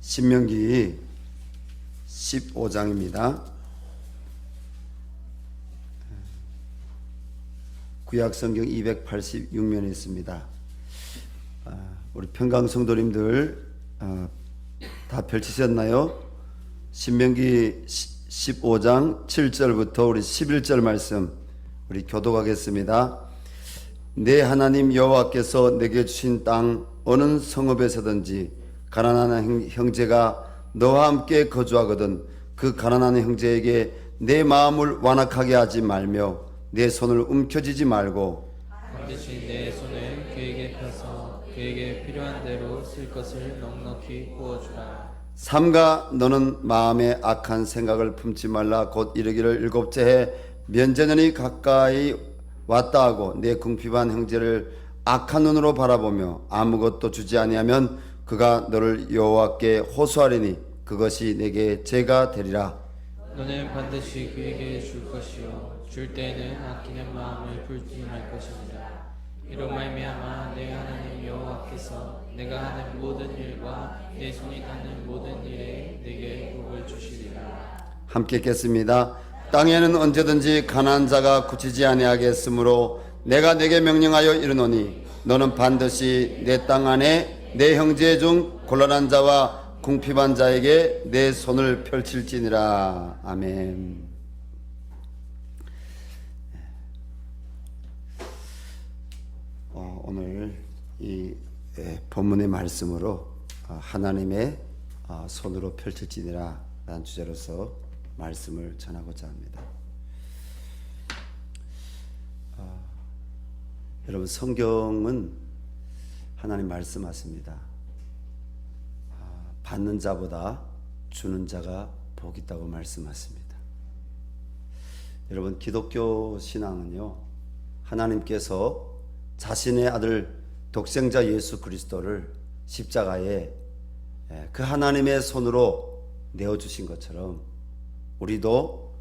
신명기 15장입니다. 구약성경 286면에 있습니다. 우리 평강성도님들 다 펼치셨나요? 신명기 15장 7절부터 우리 11절 말씀 우리 교독하겠습니다. 내 하나님 여호와께서 내게 주신 땅 어느 성읍에서든지 가난한 형제가 너와 함께 거주하거든 그 가난한 형제에게 내 마음을 완악하게 하지 말며 내 손을 움켜쥐지 말고 반드시 내 손을 그에게 펴서 그에게 필요한 대로 쓸 것을 넉넉히 부어주라. 삼가 너는 마음에 악한 생각을 품지 말라. 곧 이르기를 일곱째 해 면제년이 가까이 왔다 하고 내 궁핍한 형제를 악한 눈으로 바라보며 아무것도 주지 아니하면 그가 너를 여호와께 호소하리니 그것이 내게 죄가 되리라. 너는 반드시 그에게 줄 것이요 줄 때에는 아끼는 마음을 품지 말 것입니다. 이로 말미암아 내 하나님 여호와께서 내가 하는 모든 일과 내 손이 닿는 모든 일에 내게 복을 주시리라. 함께 읽겠습니다. 땅에는 언제든지 가난한 자가 굳히지 아니하겠으므로 내가 내게 명령하여 이르노니 너는 반드시 내 땅 안에 내 형제 중 곤란한 자와 궁핍한 자에게 내 손을 펼칠지니라. 아멘. 오늘 이 본문의 말씀으로 하나님의 손으로 펼칠지니라 라는 주제로서 말씀을 전하고자 합니다. 여러분, 성경은 하나님 말씀하십니다. 받는 자보다 주는 자가 복 있다고 말씀하십니다. 여러분, 기독교 신앙은요, 하나님께서 자신의 아들 독생자 예수 그리스도를 십자가에 그 하나님의 손으로 내어주신 것처럼 우리도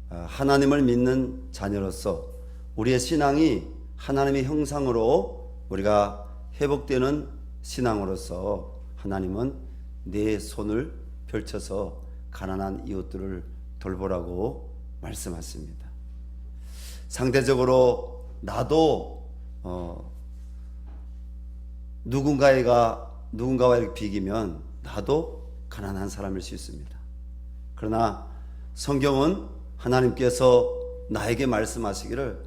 하나님을 믿는 자녀로서 우리의 신앙이 하나님의 형상으로 우리가 회복되는 신앙으로서 하나님은 내 손을 펼쳐서 가난한 이웃들을 돌보라고 말씀하십니다. 상대적으로 나도 누군가와 이렇게 비기면 나도 가난한 사람일 수 있습니다. 그러나 성경은 하나님께서 나에게 말씀하시기를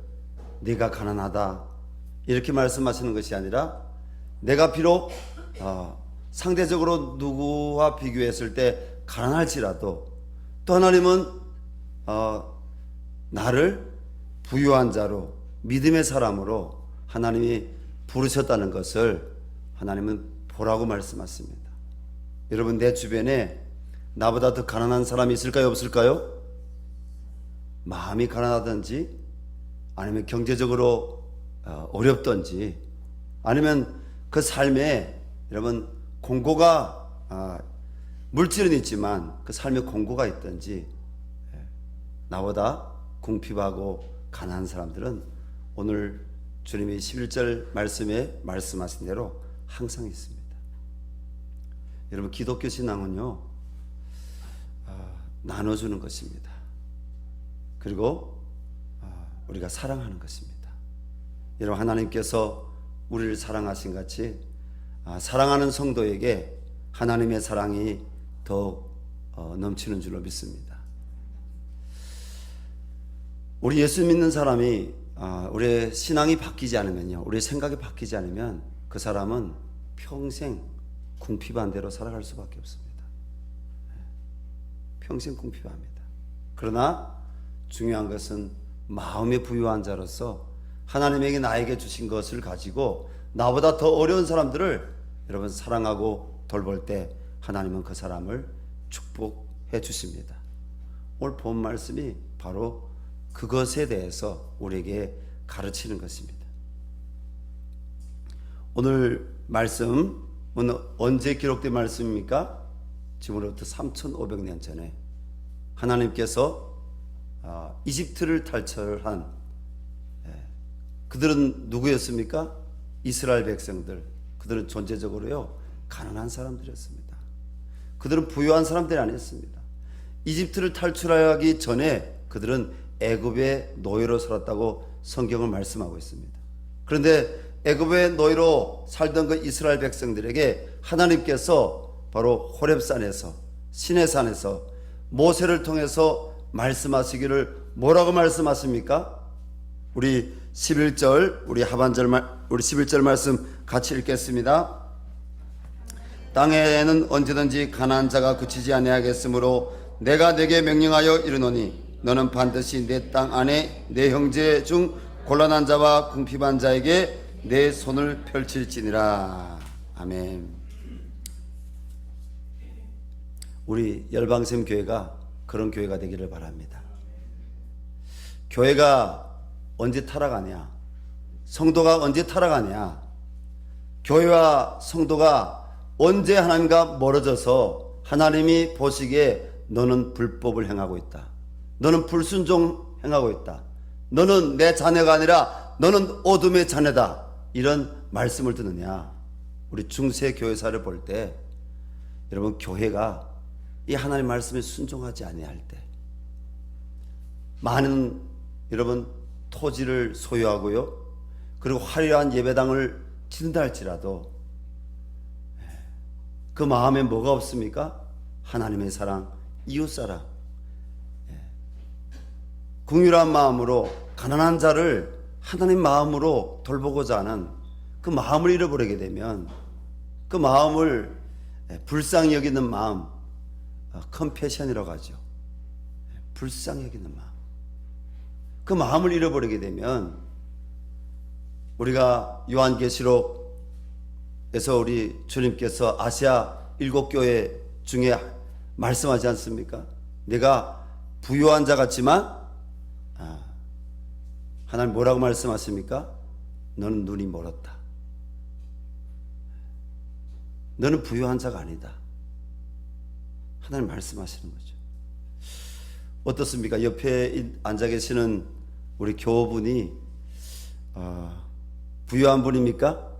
네가 가난하다 이렇게 말씀하시는 것이 아니라 내가 비록 상대적으로 누구와 비교했을 때 가난할지라도 또 하나님은 나를 부유한 자로 믿음의 사람으로 하나님이 부르셨다는 것을 하나님은 보라고 말씀하십니다. 여러분, 내 주변에 나보다 더 가난한 사람이 있을까요, 없을까요? 마음이 가난하든지 아니면 경제적으로 어렵든지 아니면 그 삶에 여러분 공고가 물질은 있지만 그 삶에 공고가 있든지 나보다 궁핍하고 가난한 사람들은 오늘 주님이 11절 말씀에 말씀하신 대로 항상 있습니다. 여러분, 기독교 신앙은요, 나눠주는 것입니다. 그리고 우리가 사랑하는 것입니다. 여러분, 하나님께서 우리를 사랑하신 같이 사랑하는 성도에게 하나님의 사랑이 더욱 넘치는 줄로 믿습니다. 우리 예수 믿는 사람이 우리의 신앙이 바뀌지 않으면요, 우리의 생각이 바뀌지 않으면 그 사람은 평생 궁핍한 대로 살아갈 수밖에 없습니다. 평생 궁핍합니다. 그러나 중요한 것은 마음의 부유한 자로서 하나님에게 나에게 주신 것을 가지고 나보다 더 어려운 사람들을 여러분 사랑하고 돌볼 때 하나님은 그 사람을 축복해 주십니다. 오늘 본 말씀이 바로 그것에 대해서 우리에게 가르치는 것입니다. 오늘 말씀은 언제 기록된 말씀입니까? 지금으로부터 3,500년 전에 하나님께서 이집트를 탈출한 그들은 누구였습니까? 이스라엘 백성들. 그들은 존재적으로요 가난한 사람들이었습니다. 그들은 부유한 사람들이 아니었습니다. 이집트를 탈출하기 전에 그들은 애굽의 노예로 살았다고 성경은 말씀하고 있습니다. 그런데 애굽의 노예로 살던 그 이스라엘 백성들에게 하나님께서 바로 호렙산에서, 시내산에서 모세를 통해서 말씀하시기를 뭐라고 말씀하십니까? 우리 11절, 우리 하반절, 우리 11절 말씀 같이 읽겠습니다. 땅에는 언제든지 가난한 자가 그치지 아니하겠으므로 내가 내게 명령하여 이르노니 너는 반드시 내 땅 안에 내 형제 중 곤란한 자와 궁핍한 자에게 내 손을 펼칠지니라. 아멘. 우리 열방샘 교회가 그런 교회가 되기를 바랍니다. 교회가 언제 타락하냐? 성도가 언제 타락하냐? 교회와 성도가 언제 하나님과 멀어져서 하나님이 보시기에 너는 불법을 행하고 있다, 너는 불순종 행하고 있다, 너는 내 자녀가 아니라 너는 어둠의 자녀다, 이런 말씀을 듣느냐? 우리 중세 교회사를 볼 때 여러분, 교회가 이 하나님 말씀에 순종하지 아니할 때, 많은 여러분 토지를 소유하고요, 그리고 화려한 예배당을 짓는다 할지라도 그 마음에 뭐가 없습니까? 하나님의 사랑, 이웃사랑, 긍휼한 마음으로 가난한 자를 하나님 마음으로 돌보고자 하는 그 마음을 잃어버리게 되면, 그 마음을 불쌍히 여기는 마음, 컴패션이라고 하죠. 불쌍히 여기는 마음, 그 마음을 잃어버리게 되면, 우리가 요한계시록에서 우리 주님께서 아시아 7교회 중에 말씀하지 않습니까? 내가 부유한 자 같지만 하나님 뭐라고 말씀하십니까? 너는 눈이 멀었다, 너는 부유한 자가 아니다, 하나님 말씀하시는 거죠. 어떻습니까? 옆에 앉아 계시는 우리 교우분이 부유한 분입니까?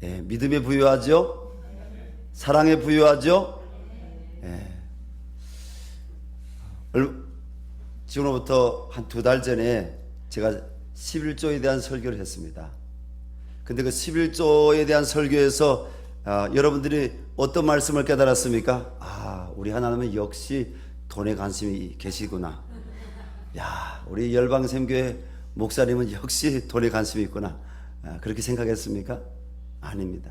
예, 믿음에 부유하죠? 사랑에 부유하죠? 예. 지금으로부터 한 2달 전에 제가 11조에 대한 설교를 했습니다. 근데 그 11조에 대한 설교에서 여러분들이 어떤 말씀을 깨달았습니까? 우리 하나님은 역시 돈에 관심이 계시구나. 야, 우리 열방샘교회 목사님은 역시 돈에 관심이 있구나. 그렇게 생각했습니까? 아닙니다.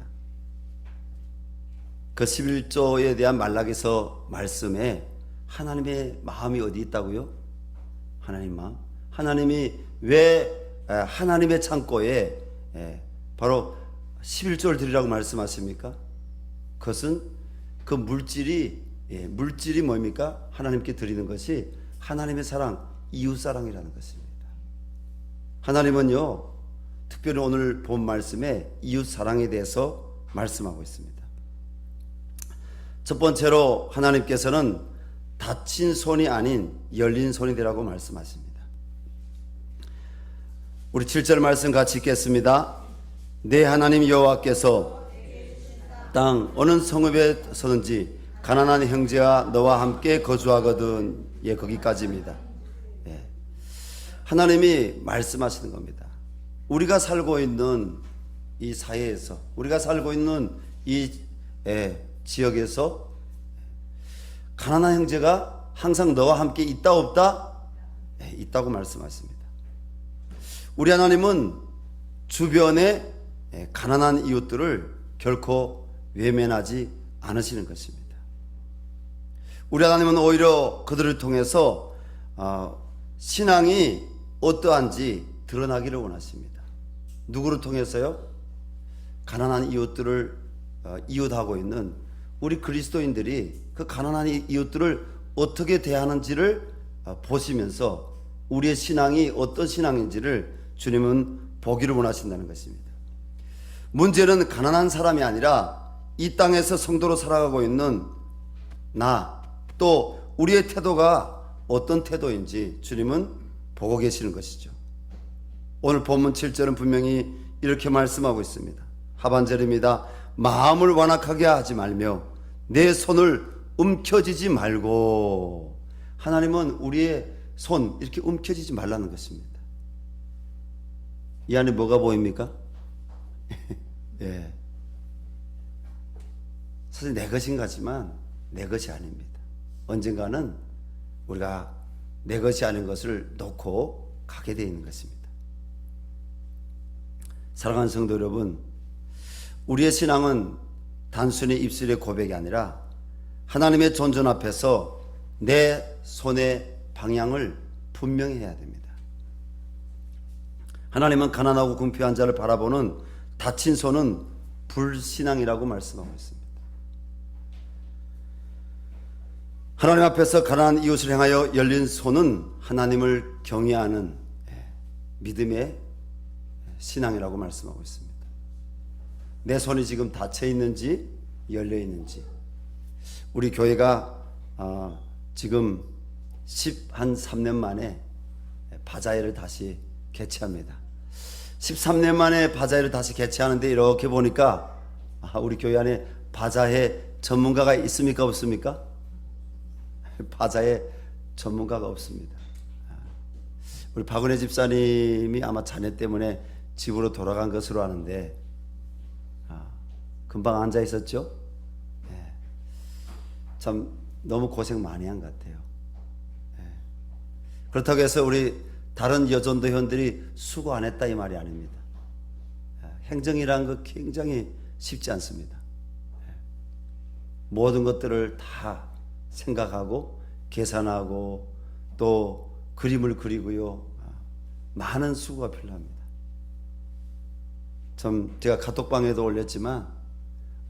그 11조에 대한 말라기서 말씀에 하나님의 마음이 어디 있다고요? 하나님 마음. 하나님이 왜 하나님의 창고에 바로 11조를 드리라고 말씀하십니까? 그것은 그 물질이 뭡니까? 하나님께 드리는 것이 하나님의 사랑, 이웃사랑이라는 것입니다. 하나님은요, 특별히 오늘 본 말씀에 이웃사랑에 대해서 말씀하고 있습니다. 첫 번째로 하나님께서는 닫힌 손이 아닌 열린 손이 되라고 말씀하십니다. 우리 7절 말씀 같이 읽겠습니다. 내 하나님 여호와께서 땅 어느 성읍에 서든지 가난한 형제와 너와 함께 거주하거든. 예, 거기까지입니다. 예. 하나님이 말씀하시는 겁니다. 우리가 살고 있는 이 사회에서, 우리가 살고 있는 이 지역에서 가난한 형제가 항상 너와 함께 있다 없다? 있다고 말씀하십니다. 우리 하나님은 주변에 가난한 이웃들을 결코 외면하지 않으시는 것입니다. 우리 하나님은 오히려 그들을 통해서 신앙이 어떠한지 드러나기를 원하십니다. 누구를 통해서요? 가난한 이웃들을 이웃하고 있는 우리 그리스도인들이 그 가난한 이웃들을 어떻게 대하는지를 보시면서 우리의 신앙이 어떤 신앙인지를 주님은 보기를 원하신다는 것입니다. 문제는 가난한 사람이 아니라 이 땅에서 성도로 살아가고 있는 나, 또 우리의 태도가 어떤 태도인지 주님은 보고 계시는 것이죠. 오늘 본문 7절은 분명히 이렇게 말씀하고 있습니다. 하반절입니다. 마음을 완악하게 하지 말며 내 손을 움켜쥐지 말고. 하나님은 우리의 손 이렇게 움켜쥐지 말라는 것입니다. 이 안에 뭐가 보입니까? 예. 사실 내 것인 같지만 내 것이 아닙니다. 언젠가는 우리가 내 것이 아닌 것을 놓고 가게 되어 있는 것입니다. 사랑하는 성도 여러분, 우리의 신앙은 단순히 입술의 고백이 아니라 하나님의 존전 앞에서 내 손의 방향을 분명히 해야 됩니다. 하나님은 가난하고 궁핍한 자를 바라보는 다친 손은 불신앙이라고 말씀하고 있습니다. 하나님 앞에서 가난한 이웃을 향하여 열린 손은 하나님을 경외하는 믿음의 신앙이라고 말씀하고 있습니다. 내 손이 지금 닫혀 있는지 열려 있는지. 우리 교회가 지금 13년 만에 바자회를 다시 개최합니다. 13년 만에 바자회를 다시 개최하는데 이렇게 보니까 우리 교회 안에 바자회 전문가가 있습니까 없습니까? 바자회 전문가가 없습니다. 우리 박은혜 집사님이 아마 자녀 때문에 집으로 돌아간 것으로 아는데 금방 앉아 있었죠? 참 너무 고생 많이 한 것 같아요. 그렇다고 해서 우리 다른 여전도 회원들이 수고 안 했다 이 말이 아닙니다. 행정이라는 거 굉장히 쉽지 않습니다. 모든 것들을 다 생각하고 계산하고 또 그림을 그리고요. 많은 수고가 필요합니다. 참 제가 카톡방에도 올렸지만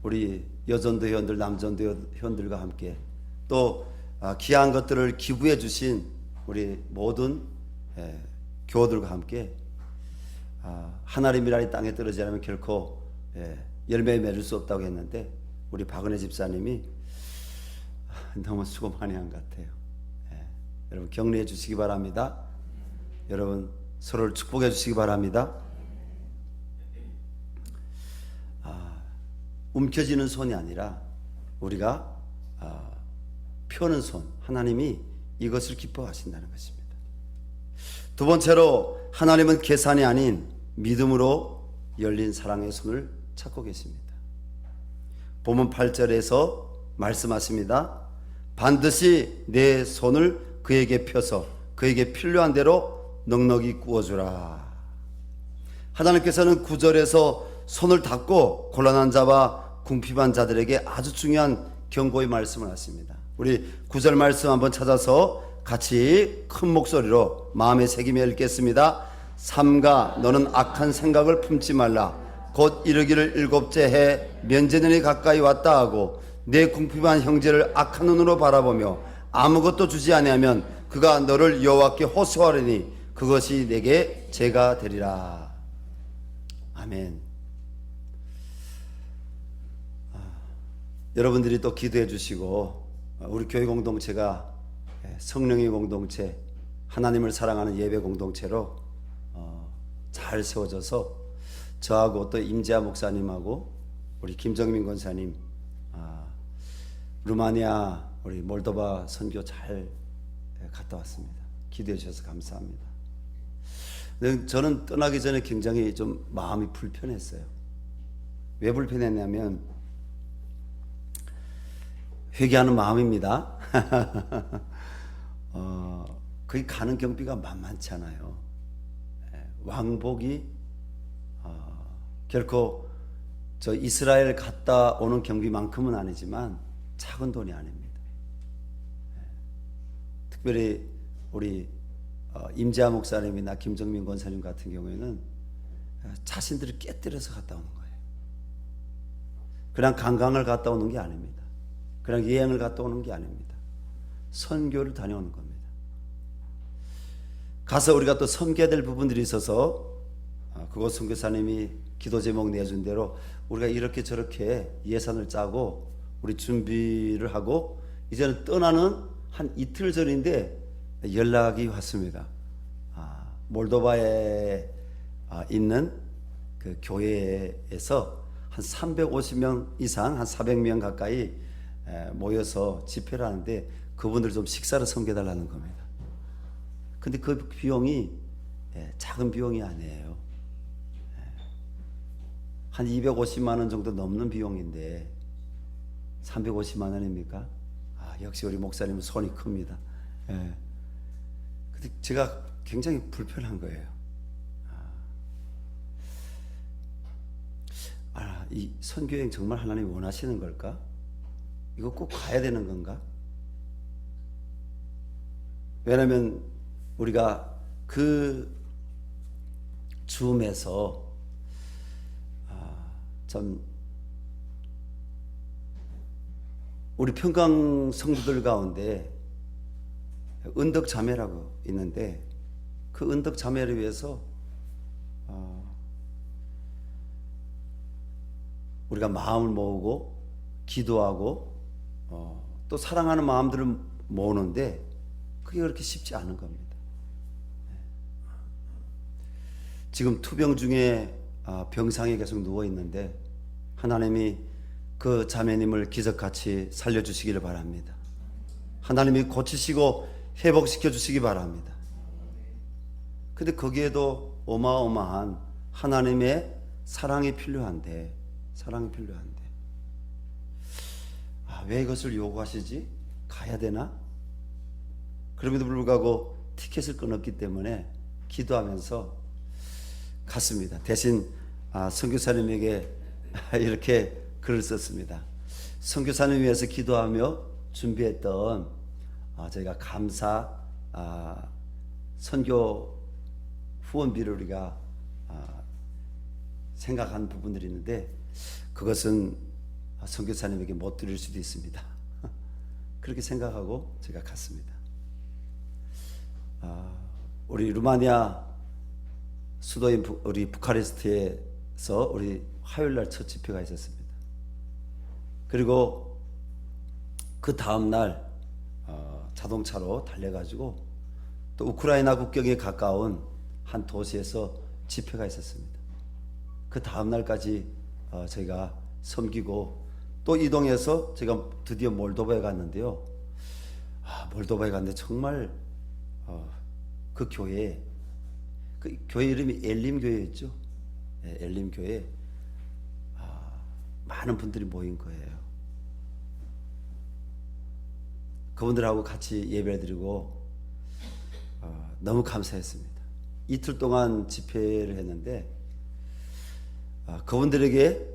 우리 여전도 회원들, 남전도 회원들과 함께 또 귀한 것들을 기부해 주신 우리 모든 교우들과 함께 하나님이라는 땅에 떨어지지 않으면 결코 열매 맺을 수 없다고 했는데 우리 박은혜 집사님이 너무 수고 많이 한 것 같아요. 여러분 격려해 주시기 바랍니다. 여러분 서로를 축복해 주시기 바랍니다. 움켜쥐는 손이 아니라 우리가 펴는 손, 하나님이 이것을 기뻐하신다는 것입니다. 두 번째로 하나님은 계산이 아닌 믿음으로 열린 사랑의 손을 찾고 계십니다. 본문 8절에서 말씀하십니다. 반드시 내 손을 그에게 펴서 그에게 필요한 대로 넉넉히 구워주라. 하나님께서는 9절에서 손을 닫고 곤란한 자와 궁핍한 자들에게 아주 중요한 경고의 말씀을 하십니다. 우리 9절 말씀 한번 찾아서 같이 큰 목소리로 마음에 새기며 읽겠습니다. 삼가 너는 악한 생각을 품지 말라. 곧 이르기를 일곱째 해 면제년이 가까이 왔다 하고 내 궁핍한 형제를 악한 눈으로 바라보며 아무것도 주지 아니하면 그가 너를 여호와께 호소하리니 그것이 내게 죄가 되리라. 아멘. 여러분들이 또 기도해 주시고 우리 교회 공동체가 성령의 공동체, 하나님을 사랑하는 예배 공동체로 잘 세워져서 저하고 또 임재하 목사님하고 우리 김정민 권사님 루마니아 우리 몰도바 선교 잘 갔다 왔습니다. 기도해 주셔서 감사합니다. 근데 저는 떠나기 전에 굉장히 좀 마음이 불편했어요. 왜 불편했냐면 회개하는 마음입니다. 거기 가는 경비가 만만치 않아요. 왕복이 결코 저 이스라엘 갔다 오는 경비만큼은 아니지만 작은 돈이 아닙니다. 특별히 우리 임재하 목사님이나 김정민 권사님 같은 경우에는 자신들이 깨뜨려서 갔다 오는 거예요. 그냥 관광을 갔다 오는 게 아닙니다. 그냥 여행을 갔다 오는 게 아닙니다. 선교를 다녀오는 겁니다. 가서 우리가 또 섬겨야 될 부분들이 있어서 그곳 선교사님이 기도 제목 내준 대로 우리가 이렇게 저렇게 예산을 짜고 우리 준비를 하고 이제는 떠나는 한 이틀 전인데 연락이 왔습니다. 몰도바에 있는 그 교회에서 한 350명 이상, 한 400명 가까이 모여서 집회를 하는데 그분들 좀 식사를 섬겨달라는 겁니다. 근데 그 비용이 작은 비용이 아니에요. 한 250만 원 정도 넘는 비용인데 350만 원입니까? 역시 우리 목사님은 손이 큽니다. 근데 제가 굉장히 불편한 거예요. 이 선교여행 정말 하나님이 원하시는 걸까? 이거 꼭 가야 되는 건가? 왜냐하면 우리가 그 줌에서 참 우리 평강 성도들 가운데 은덕 자매라고 있는데 그 은덕 자매를 위해서 우리가 마음을 모으고 기도하고 또 사랑하는 마음들을 모으는데 그게 그렇게 쉽지 않은 겁니다. 지금 투병 중에 병상에 계속 누워 있는데 하나님이 그 자매님을 기적같이 살려주시기를 바랍니다. 하나님이 고치시고 회복시켜 주시기 바랍니다. 근데 거기에도 어마어마한 하나님의 사랑이 필요한데 왜 이것을 요구하시지? 가야 되나? 그럼에도 불구하고 티켓을 끊었기 때문에 기도하면서 갔습니다. 대신 선교사님에게 이렇게 글을 썼습니다. 선교사님 위해서 기도하며 준비했던 저희가 감사 선교 후원비를 우리가 생각한 부분들이 있는데 그것은 선교사님에게 못 드릴 수도 있습니다. 그렇게 생각하고 제가 갔습니다. 우리 루마니아 수도인 우리 부카레스트에서 우리 화요일날 첫 집회가 있었습니다. 그리고 그 다음날 자동차로 달려가지고 또 우크라이나 국경에 가까운 한 도시에서 집회가 있었습니다. 그 다음날까지 저희가 섬기고 또 이동해서 제가 드디어 몰도바에 갔는데요. 몰도바에 갔는데 정말 그 교회 이름이 엘림 교회였죠. 엘림 교회 많은 분들이 모인 거예요. 그분들하고 같이 예배를 드리고 너무 감사했습니다. 이틀 동안 집회를 했는데 그분들에게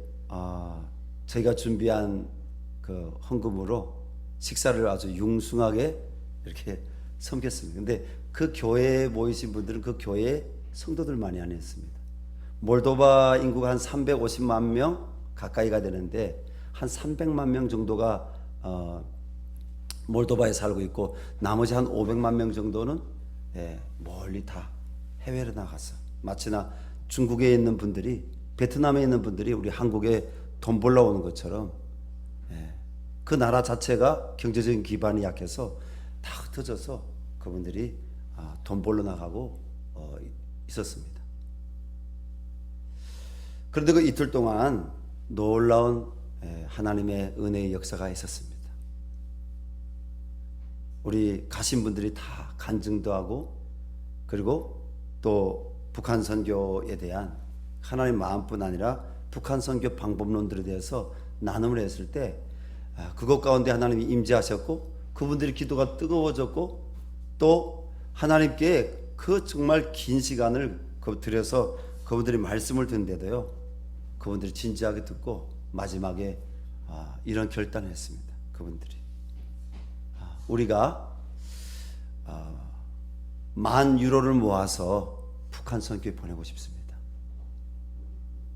저희가 준비한 그 헌금으로 식사를 아주 융숭하게 이렇게 섬겼습니다. 근데 그 교회에 모이신 분들은 그 교회 성도들만이 아니었습니다. 몰도바 인구가 한 350만 명 가까이가 되는데 한 300만 명 정도가 몰도바에 살고 있고 나머지 한 500만 명 정도는 멀리 다 해외로 나갔어. 마치나 중국에 있는 분들이 베트남에 있는 분들이 우리 한국에 돈 벌러 오는 것처럼 그 나라 자체가 경제적인 기반이 약해서 다 흩어져서 그분들이 돈 벌러 나가고 있었습니다. 그런데 그 이틀 동안 놀라운 하나님의 은혜의 역사가 있었습니다. 우리 가신 분들이 다 간증도 하고 그리고 또 북한 선교에 대한 하나님 마음뿐 아니라 북한 선교 방법론들에 대해서 나눔을 했을 때 그것 가운데 하나님이 임재하셨고 그분들의 기도가 뜨거워졌고 또 하나님께 그 정말 긴 시간을 들여서 그분들이 말씀을 듣는데도요 그분들이 진지하게 듣고 마지막에 이런 결단을 했습니다. 그분들이 우리가 10,000유로를 모아서 북한 선교에 보내고 싶습니다.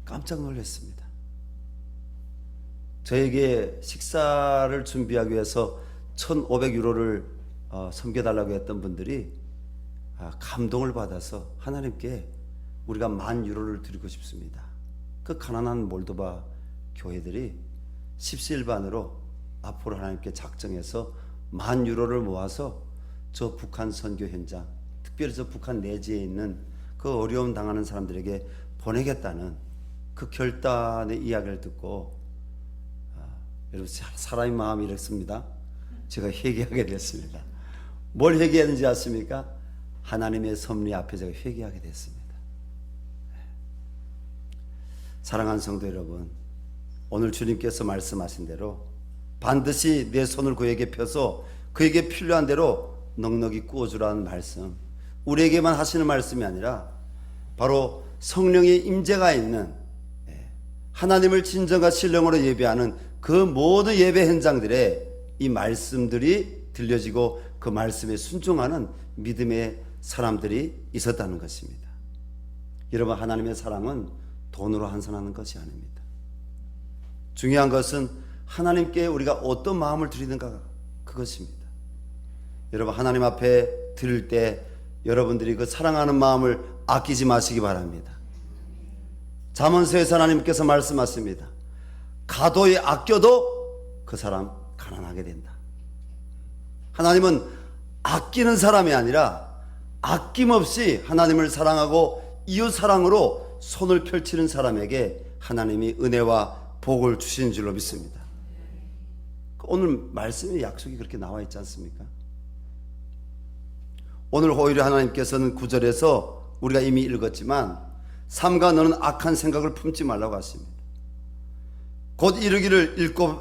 깜짝 놀랐습니다. 저에게 식사를 준비하기 위해서 1,500유로를 섬겨달라고 했던 분들이 감동을 받아서 하나님께 우리가 10,000유로를 드리고 싶습니다. 그 가난한 몰도바 교회들이 십시일반으로 앞으로 하나님께 작정해서 10,000유로를 모아서 저 북한 선교 현장, 특별히 저 북한 내지에 있는 그 어려움 당하는 사람들에게 보내겠다는 그 결단의 이야기를 듣고 여러분, 사람의 마음이 이렇습니다. 제가 회개하게 됐습니다. 뭘 회개했는지 아십니까? 하나님의 섭리 앞에 제가 회개하게 됐습니다. 사랑하는 성도 여러분, 오늘 주님께서 말씀하신 대로 반드시 내 손을 그에게 펴서 그에게 필요한 대로 넉넉히 구워주라는 말씀, 우리에게만 하시는 말씀이 아니라 바로 성령의 임재가 있는, 하나님을 진정과 신령으로 예배하는 그 모든 예배 현장들에 이 말씀들이 들려지고 그 말씀에 순종하는 믿음의 사람들이 있었다는 것입니다. 여러분, 하나님의 사랑은 돈으로 환산하는 것이 아닙니다. 중요한 것은 하나님께 우리가 어떤 마음을 드리는가, 그것입니다. 여러분, 하나님 앞에 드릴 때 여러분들이 그 사랑하는 마음을 아끼지 마시기 바랍니다. 잠언서에서 하나님께서 말씀하십니다. 가도에 아껴도 그 사람 가난하게 된다. 하나님은 아끼는 사람이 아니라 아낌없이 하나님을 사랑하고 이웃 사랑으로 손을 펼치는 사람에게 하나님이 은혜와 복을 주시는 줄로 믿습니다. 오늘 말씀의 약속이 그렇게 나와 있지 않습니까? 오늘 오히려 하나님께서는 9절에서 우리가 이미 읽었지만 삼가 너는 악한 생각을 품지 말라고 하십니다. 곧 이르기를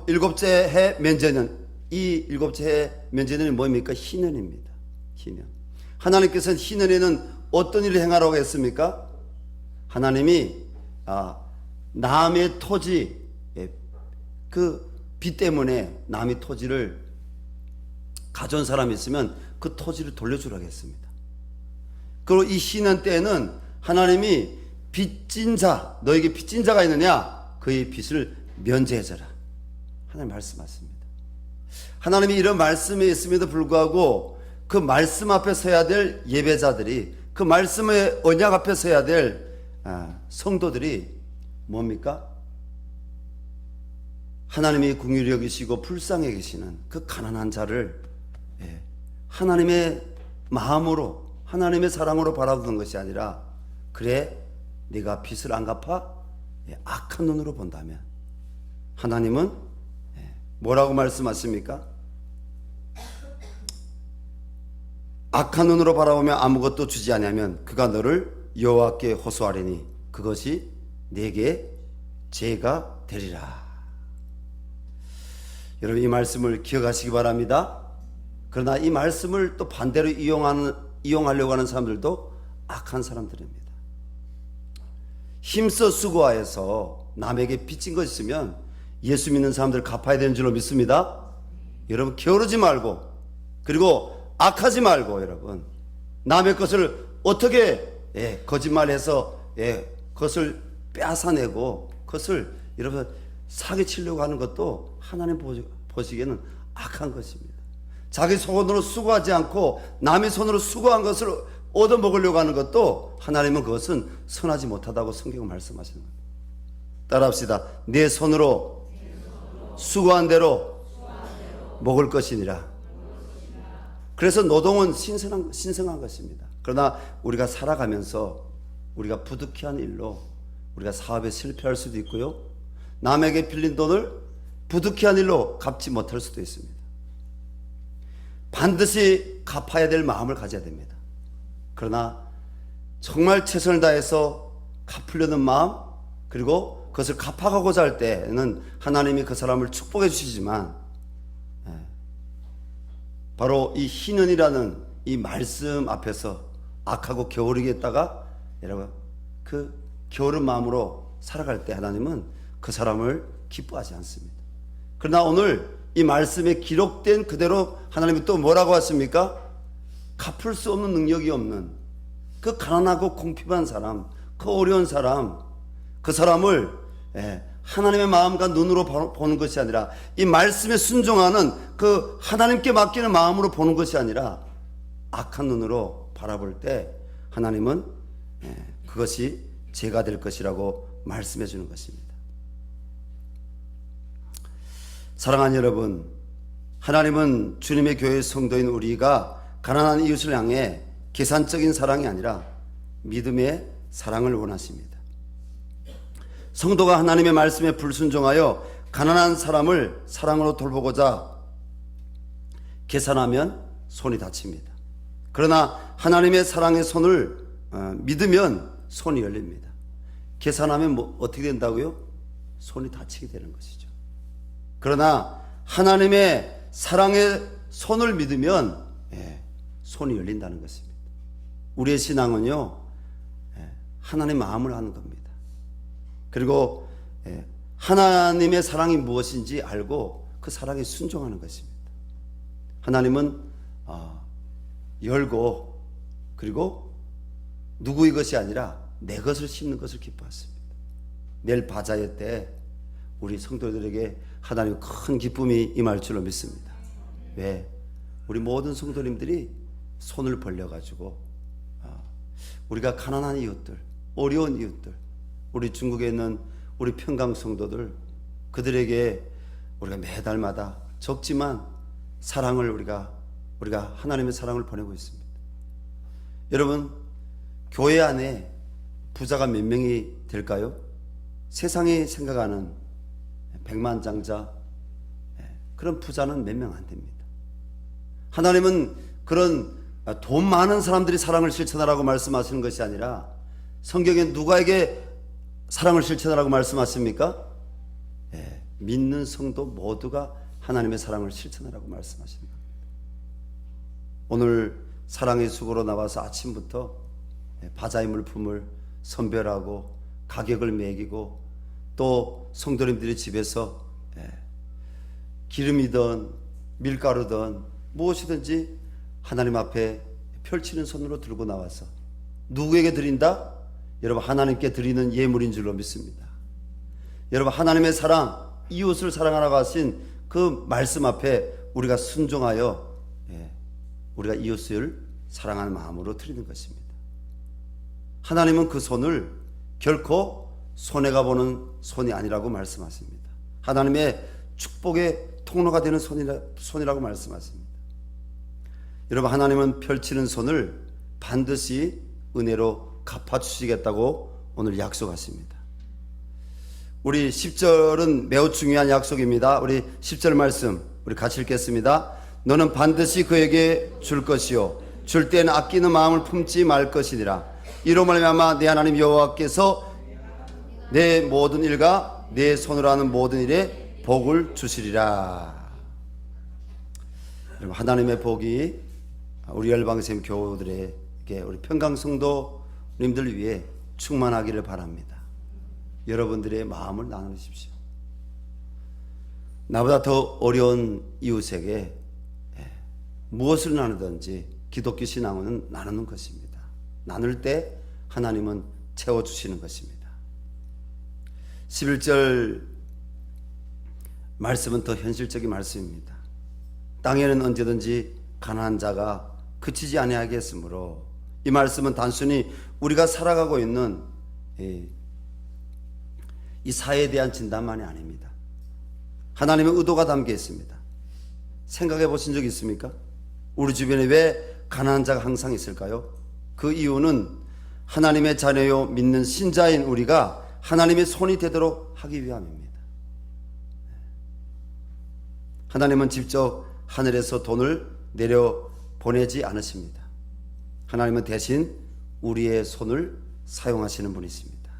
일곱째 해 면제는, 이 일곱째 해 면제는이 뭡니까? 희년입니다. 희년. 하나님께서는 희년에는 어떤 일을 행하라고 했습니까? 하나님이 남의 토지, 그 빚 때문에 남의 토지를 가져온 사람이 있으면 그 토지를 돌려주라고 했습니다. 그리고 이 희년 때에는 하나님이 빚진 자, 너에게 빚진 자가 있느냐? 그의 빚을 면제해줘라. 하나님 말씀하십니다. 하나님이 이런 말씀에 있음에도 불구하고 그 말씀 앞에 서야 될 예배자들이, 그 말씀의 언약 앞에 서야 될 성도들이 뭡니까? 하나님이 긍휼히 여기시고 불쌍히 계시는 그 가난한 자를 하나님의 마음으로, 하나님의 사랑으로 바라보는 것이 아니라, 그래 네가 빚을 안 갚아? 악한 눈으로 본다면 하나님은 뭐라고 말씀하십니까? 악한 눈으로 바라보며 아무것도 주지 아니하면 그가 너를 여호와께 호소하리니 그것이 내게 죄가 되리라. 여러분, 이 말씀을 기억하시기 바랍니다. 그러나 이 말씀을 또 반대로 이용하려고 하는 사람들도 악한 사람들입니다. 힘써 수고하여서 남에게 빚진 것 있으면 예수 믿는 사람들 갚아야 되는 줄로 믿습니다. 여러분, 게으르지 말고, 그리고 악하지 말고, 여러분 남의 것을 어떻게 거짓말해서 그것을 빼앗아내고 그것을 여러분 사기치려고 하는 것도 하나님 보시기에는 악한 것입니다. 자기 손으로 수고하지 않고 남의 손으로 수고한 것을 얻어먹으려고 하는 것도 하나님은 그것은 선하지 못하다고 성경은 말씀하시는 겁니다. 따라합시다. 내 손으로 수고한 대로 먹을 것이니라. 그래서 노동은 신성한 것입니다. 그러나 우리가 살아가면서 우리가 부득이한 일로 우리가 사업에 실패할 수도 있고요, 남에게 빌린 돈을 부득이한 일로 갚지 못할 수도 있습니다. 반드시 갚아야 될 마음을 가져야 됩니다. 그러나 정말 최선을 다해서 갚으려는 마음, 그리고 그것을 갚아가고자 할 때는 하나님이 그 사람을 축복해 주시지만, 바로 이 희년이라는 이 말씀 앞에서 악하고 게으르겠다가 여러분 그 게으른 마음으로 살아갈 때 하나님은 그 사람을 기뻐하지 않습니다. 그러나 오늘 이 말씀에 기록된 그대로 하나님이 또 뭐라고 하십니까? 갚을 수 없는 능력이 없는 그 가난하고 공핍한 사람, 그 어려운 사람, 그 사람을 하나님의 마음과 눈으로 보는 것이 아니라 이 말씀에 순종하는 그 하나님께 맡기는 마음으로 보는 것이 아니라 악한 눈으로 바라볼 때 하나님은 그것이 죄가 될 것이라고 말씀해 주는 것입니다. 사랑하는 여러분, 하나님은 주님의 교회 성도인 우리가 가난한 이웃을 향해 계산적인 사랑이 아니라 믿음의 사랑을 원하십니다. 성도가 하나님의 말씀에 불순종하여 가난한 사람을 사랑으로 돌보고자 계산하면 손이 다칩니다. 그러나 하나님의 사랑의 손을 믿으면 손이 열립니다. 계산하면 어떻게 된다고요? 손이 다치게 되는 것이죠. 그러나 하나님의 사랑의 손을 믿으면 손이 열린다는 것입니다. 우리의 신앙은요, 하나님의 마음을 아는 겁니다. 그리고 하나님의 사랑이 무엇인지 알고 그 사랑에 순종하는 것입니다. 하나님은 열고 그리고 누구의 것이 아니라 내 것을 심는 것을 기뻐하십니다. 내일 바자회 때 우리 성도들에게 하나님의 큰 기쁨이 임할 줄로 믿습니다. 왜? 우리 모든 성도님들이 손을 벌려가지고 우리가 가난한 이웃들, 어려운 이웃들, 우리 중국에 있는 우리 평강 성도들, 그들에게 우리가 매달마다 적지만 사랑을 우리가 하나님의 사랑을 보내고 있습니다. 여러분, 교회 안에 부자가 몇 명이 될까요? 세상이 생각하는 백만장자 그런 부자는 몇 명 안 됩니다. 하나님은 그런 돈 많은 사람들이 사랑을 실천하라고 말씀하시는 것이 아니라 성경에 누구에게 사랑을 실천하라고 말씀하십니까? 믿는 성도 모두가 하나님의 사랑을 실천하라고 말씀하시는 겁니다. 오늘 사랑의 수고로 나와서 아침부터 바자의 물품을 선별하고 가격을 매기고 또 성도님들이 집에서 기름이든 밀가루든 무엇이든지 하나님 앞에 펼치는 손으로 들고 나와서 누구에게 드린다? 여러분, 하나님께 드리는 예물인 줄로 믿습니다. 여러분, 하나님의 사랑, 이웃을 사랑하라고 하신 그 말씀 앞에 우리가 순종하여 우리가 이웃을 사랑하는 마음으로 드리는 것입니다. 하나님은 그 손을 결코 손해가 보는 손이 아니라고 말씀하십니다. 하나님의 축복의 통로가 되는 손이라고 말씀하십니다. 여러분, 하나님은 펼치는 손을 반드시 은혜로 갚아주시겠다고 오늘 약속하십니다. 우리 10절은 매우 중요한 약속입니다. 우리 10절 말씀 우리 같이 읽겠습니다. 너는 반드시 그에게 줄 것이요 줄 때는 아끼는 마음을 품지 말 것이니라. 이로 말미암아 내 하나님 여호와께서 내 모든 일과 내 손으로 하는 모든 일에 복을 주시리라. 여러분, 하나님의 복이 우리 열방샘 교우들에게, 우리 평강성도님들 위해 충만하기를 바랍니다. 여러분들의 마음을 나누십시오. 나보다 더 어려운 이웃에게 무엇을 나누든지 기독교 신앙은 나누는 것입니다. 나눌 때 하나님은 채워주시는 것입니다. 11절 말씀은 더 현실적인 말씀입니다. 땅에는 언제든지 가난한 자가 그치지 아니하겠으므로, 이 말씀은 단순히 우리가 살아가고 있는 이 사회에 대한 진단만이 아닙니다. 하나님의 의도가 담겨 있습니다. 생각해 보신 적 있습니까? 우리 주변에 왜 가난한 자가 항상 있을까요? 그 이유는 하나님의 자녀요 믿는 신자인 우리가 하나님의 손이 되도록 하기 위함입니다. 하나님은 직접 하늘에서 돈을 내려 보내지 않으십니다. 하나님은 대신 우리의 손을 사용하시는 분이십니다.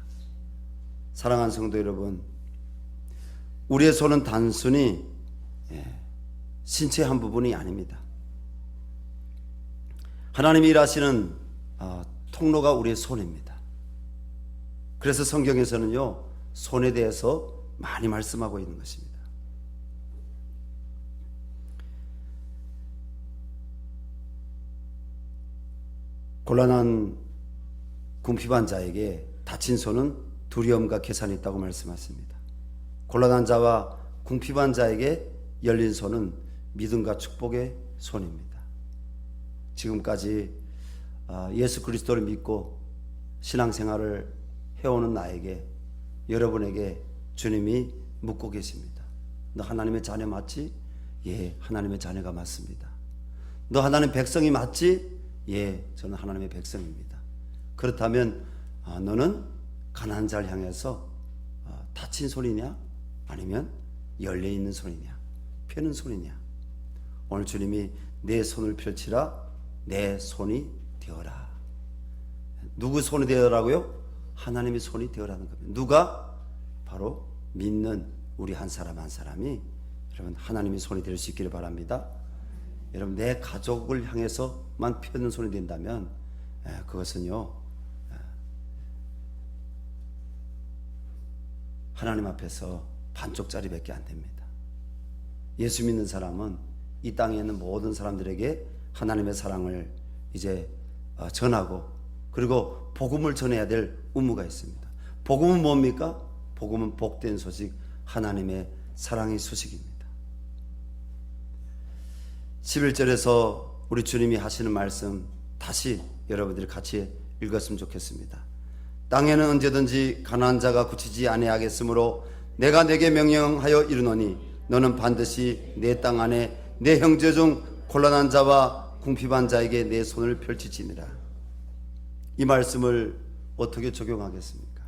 사랑하는 성도 여러분, 우리의 손은 단순히 신체 한 부분이 아닙니다. 하나님이 일하시는 통로가 우리의 손입니다. 그래서 성경에서는요, 손에 대해서 많이 말씀하고 있는 것입니다. 곤란한 궁핍한 자에게 다친 손은 두려움과 계산이 있다고 말씀하십니다. 곤란한 자와 궁핍한 자에게 열린 손은 믿음과 축복의 손입니다. 지금까지 예수 그리스도를 믿고 신앙생활을 해오는 나에게, 여러분에게 주님이 묻고 계십니다. 너 하나님의 자녀 맞지? 예, 하나님의 자녀가 맞습니다. 너 하나님 백성이 맞지? 예, 저는 하나님의 백성입니다. 그렇다면 너는 가난한 자를 향해서 다친 손이냐? 아니면 열려 있는 손이냐, 펴는 손이냐. 오늘 주님이 내 손을 펼치라, 내 손이 되어라. 누구 손이 되어라고요? 하나님의 손이 되어라는 겁니다. 누가? 바로 믿는 우리 한 사람 한 사람이 여러분 하나님의 손이 될 수 있기를 바랍니다. 여러분 내 가족을 향해서만 펴는 손이 된다면 그것은요 하나님 앞에서 반쪽짜리밖에 안 됩니다. 예수 믿는 사람은 이 땅에 있는 모든 사람들에게 하나님의 사랑을 이제 전하고 그리고 복음을 전해야 될 의무가 있습니다. 복음은 뭡니까? 복음은 복된 소식, 하나님의 사랑의 소식입니다. 11절에서 우리 주님이 하시는 말씀 다시 여러분들이 같이 읽었으면 좋겠습니다. 땅에는 언제든지 가난한 자가 그치지 아니하겠으므로 내가 내게 명령하여 이르노니 너는 반드시 내 땅 안에 내 형제 중 곤란한 자와 궁핍한 자에게 내 손을 펼치지니라. 이 말씀을 어떻게 적용하겠습니까?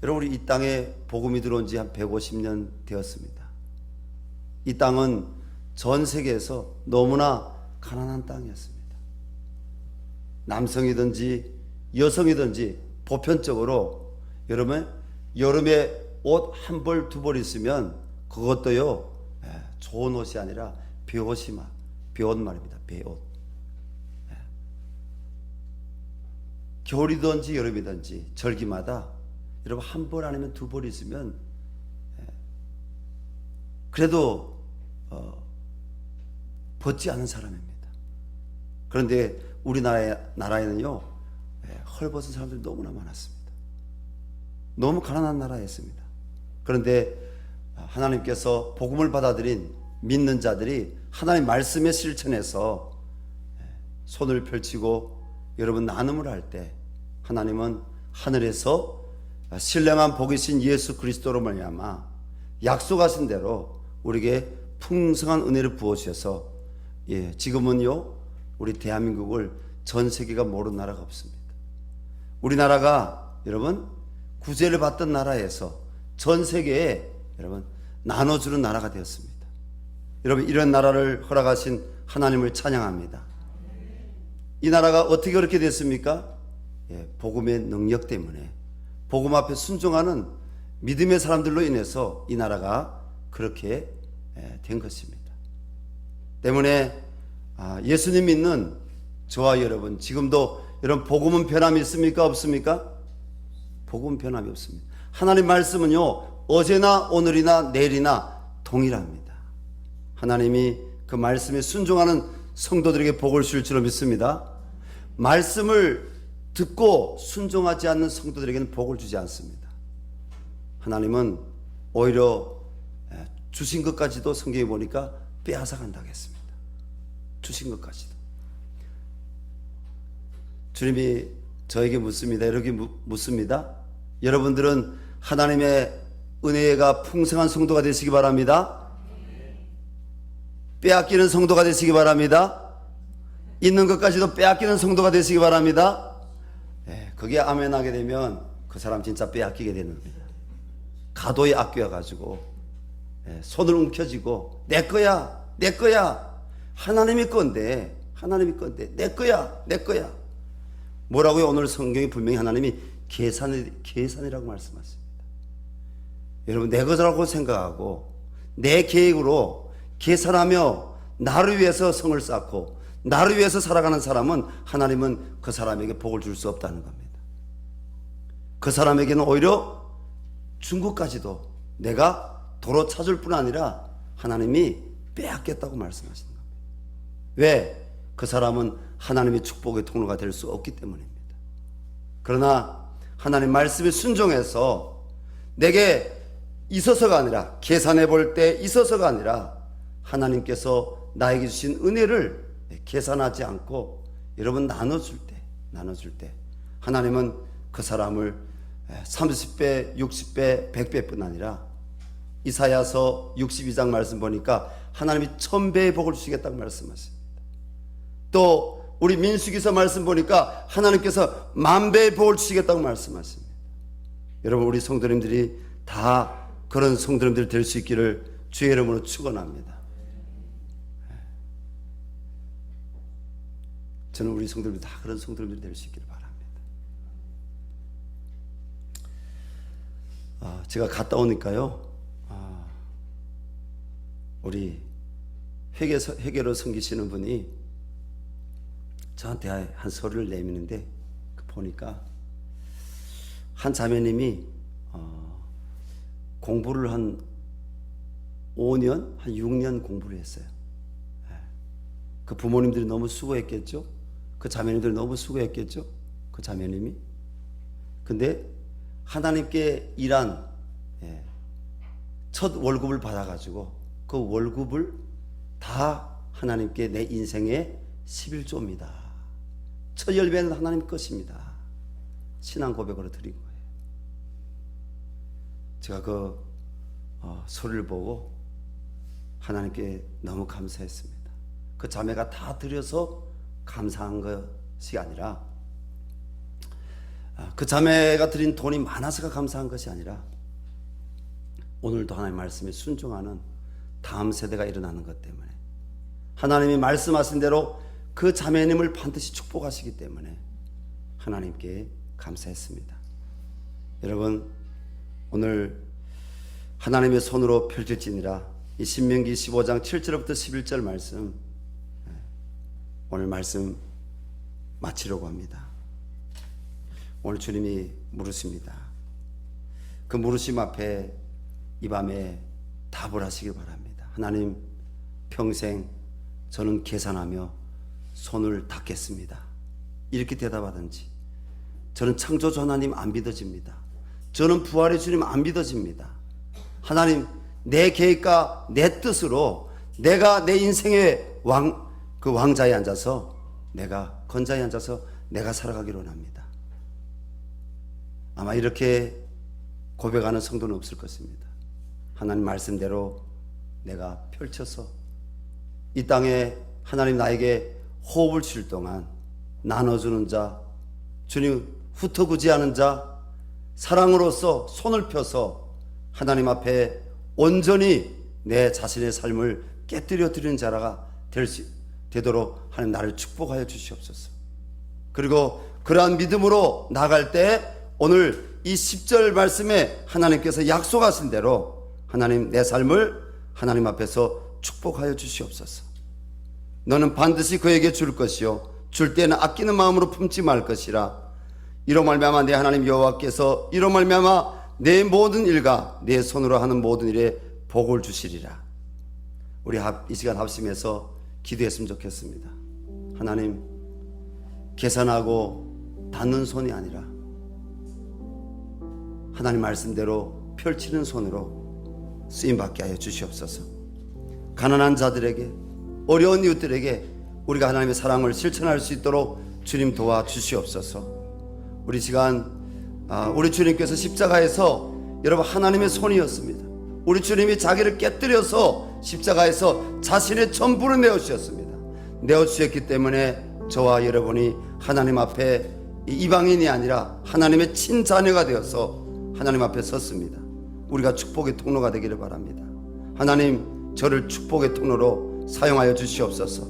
여러분 우리 이 땅에 복음이 들어온 지 한 150년 되었습니다. 이 땅은 전 세계에서 너무나 가난한 땅이었습니다. 남성이든지 여성이든지 보편적으로 여러분 여름에 옷 한 벌 두 벌 있으면 그것도요 좋은 옷이 아니라 배옷이 배옷 말입니다. 배옷. 겨울이든지 여름이든지 절기마다 여러분 한 벌 아니면 두 벌 있으면 그래도 벗지 않은 사람입니다. 그런데 우리나라에는요 헐벗은 사람들이 너무나 많았습니다. 너무 가난한 나라였습니다. 그런데 하나님께서 복음을 받아들인 믿는 자들이 하나님 말씀의 실천에서 손을 펼치고 여러분 나눔을 할 때 하나님은 하늘에서 신령한 복이신 예수 그리스도로 말미암아 약속하신 대로 우리에게 풍성한 은혜를 부어주셔서 지금은요 우리 대한민국을 전 세계가 모르는 나라가 없습니다. 우리나라가 여러분 구제를 받던 나라에서 전 세계에 여러분 나눠주는 나라가 되었습니다. 여러분 이런 나라를 허락하신 하나님을 찬양합니다. 이 나라가 어떻게 그렇게 됐습니까? 복음의 능력 때문에 복음 앞에 순종하는 믿음의 사람들로 인해서 이 나라가 그렇게 된 것입니다. 때문에 예수님 믿는 저와 여러분 지금도 여러분 복음은 변함이 있습니까? 없습니까? 복음은 변함이 없습니다. 하나님 말씀은요 어제나 오늘이나 내일이나 동일합니다. 하나님이 그 말씀에 순종하는 성도들에게 복을 줄 줄로 믿습니다. 말씀을 듣고 순종하지 않는 성도들에게는 복을 주지 않습니다. 하나님은 오히려 주신 것까지도 성경에 보니까 빼앗아간다고 했습니다. 주신 것까지도. 주님이 저에게 묻습니다. 이렇게 묻습니다. 여러분들은 하나님의 은혜가 풍성한 성도가 되시기 바랍니다. 빼앗기는 성도가 되시기 바랍니다. 있는 것까지도 빼앗기는 성도가 되시기 바랍니다. 그게 아멘하게 되면 그 사람 진짜 빼앗기게 되는 겁니다. 가도에 아껴가지고 손을 움켜쥐고 내 거야 내 거야 하나님의 건데 내 거야 뭐라고요? 오늘 성경이 분명히 하나님이 계산이라고 말씀하십니다. 여러분 내 것이라고 생각하고 내 계획으로 계산하며 나를 위해서 성을 쌓고 나를 위해서 살아가는 사람은 하나님은 그 사람에게 복을 줄 수 없다는 겁니다. 그 사람에게는 오히려 준 것까지도 내가 도로 찾을 뿐 아니라 하나님이 빼앗겠다고 말씀하시는 겁니다. 왜? 그 사람은 하나님의 축복의 통로가 될 수 없기 때문입니다. 그러나 하나님 말씀에 순종해서 내게 있어서가 아니라 계산해 볼 때 있어서가 아니라 하나님께서 나에게 주신 은혜를 계산하지 않고 여러분 나눠줄 때 하나님은 그 사람을 30배, 60배, 100배뿐 아니라 이사야서 62장 말씀 보니까 하나님이 1000배의 복을 주시겠다고 말씀하십니다. 또 우리 민수기서 말씀 보니까 하나님께서 10,000배의 복을 주시겠다고 말씀하십니다. 여러분 우리 성도님들이 다 그런 성도님들 될 수 있기를 주의 이름으로 축원합니다. 저는 우리 성도들이 다 그런 성도들이 될 수 있기를 바랍니다. 제가 갔다 오니까요, 우리 회계로 섬기시는 분이 저한테 한 서류를 내미는데 보니까 한 자매님이 공부를 한 5년, 한 6년 공부를 했어요. 그 부모님들이 너무 수고했겠죠. 그 자매님들이 너무 수고했겠죠. 그 자매님이. 근데 하나님께 일한 첫 월급을 받아가지고 그 월급을 다 하나님께 내 인생의 11조입니다. 첫 열매는 하나님 것입니다. 신앙 고백으로 드린 거예요. 제가 그 소리를 보고 하나님께 너무 감사했습니다. 그 자매가 다 드려서 감사한 것이 아니라, 그 자매가 드린 돈이 많아서가 감사한 것이 아니라, 오늘도 하나님 말씀에 순종하는 다음 세대가 일어나는 것 때문에, 하나님이 말씀하신 대로 그 자매님을 반드시 축복하시기 때문에 하나님께 감사했습니다. 여러분, 오늘 하나님의 손으로 펼칠지니라, 이 신명기 15장 7절부터 11절 말씀, 오늘 말씀 마치려고 합니다. 오늘 주님이 물으십니다. 그 물으심 앞에 이 밤에 답을 하시길 바랍니다. 하나님, 평생 저는 계산하며 손을 닦겠습니다. 이렇게 대답하든지, 저는 창조주 하나님 안 믿어집니다. 저는 부활의 주님 안 믿어집니다. 하나님, 내 계획과 내 뜻으로 내가 내 인생의 그 왕자에 앉아서, 내가 건자에 앉아서 내가 살아가기로 합니다. 아마 이렇게 고백하는 성도는 없을 것입니다. 하나님 말씀대로 내가 펼쳐서 이 땅에 하나님 나에게 호흡을 쉴 동안 나눠주는 자, 주님 흩어구지하는 자, 사랑으로서 손을 펴서 하나님 앞에 온전히 내 자신의 삶을 깨뜨려 드리는 자라가 되도록 하나님 나를 축복하여 주시옵소서. 그리고 그러한 믿음으로 나갈 때 오늘 이 10절 말씀에 하나님께서 약속하신 대로 하나님 내 삶을 하나님 앞에서 축복하여 주시옵소서. 너는 반드시 그에게 줄 것이요 줄 때는 아끼는 마음으로 품지 말 것이라. 이로 말미암아 내 하나님 여호와께서 이로 말미암아 내 모든 일과 내 손으로 하는 모든 일에 복을 주시리라. 우리 이 시간 합심해서 기도했으면 좋겠습니다. 하나님, 계산하고 닫는 손이 아니라 하나님 말씀대로 펼치는 손으로 쓰임받게 하여 주시옵소서. 가난한 자들에게, 어려운 이웃들에게 우리가 하나님의 사랑을 실천할 수 있도록 주님 도와주시옵소서. 우리 시간 우리 주님께서 십자가에서 여러분 하나님의 손이었습니다. 우리 주님이 자기를 깨뜨려서 십자가에서 자신의 전부를 내어주셨습니다. 내어주셨기 때문에 저와 여러분이 하나님 앞에 이방인이 아니라 하나님의 친자녀가 되어서 하나님 앞에 섰습니다. 우리가 축복의 통로가 되기를 바랍니다. 하나님, 저를 축복의 통로로 사용하여 주시옵소서.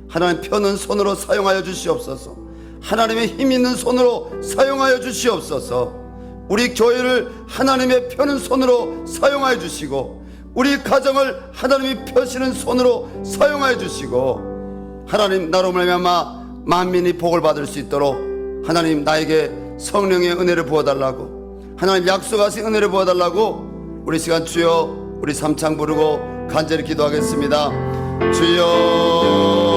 하나님 펴는 손으로 사용하여 주시옵소서. 하나님의 힘 있는 손으로 사용하여 주시옵소서. 우리 교회를 하나님의 펴는 손으로 사용하여 주시고, 우리 가정을 하나님이 펴시는 손으로 사용하여 주시고, 하나님 나로 말미암아 만민이 복을 받을 수 있도록 하나님 나에게 성령의 은혜를 부어달라고, 하나님 약속하신 은혜를 부어달라고 우리 시간 주여 우리 삼창 부르고 간절히 기도하겠습니다. 주여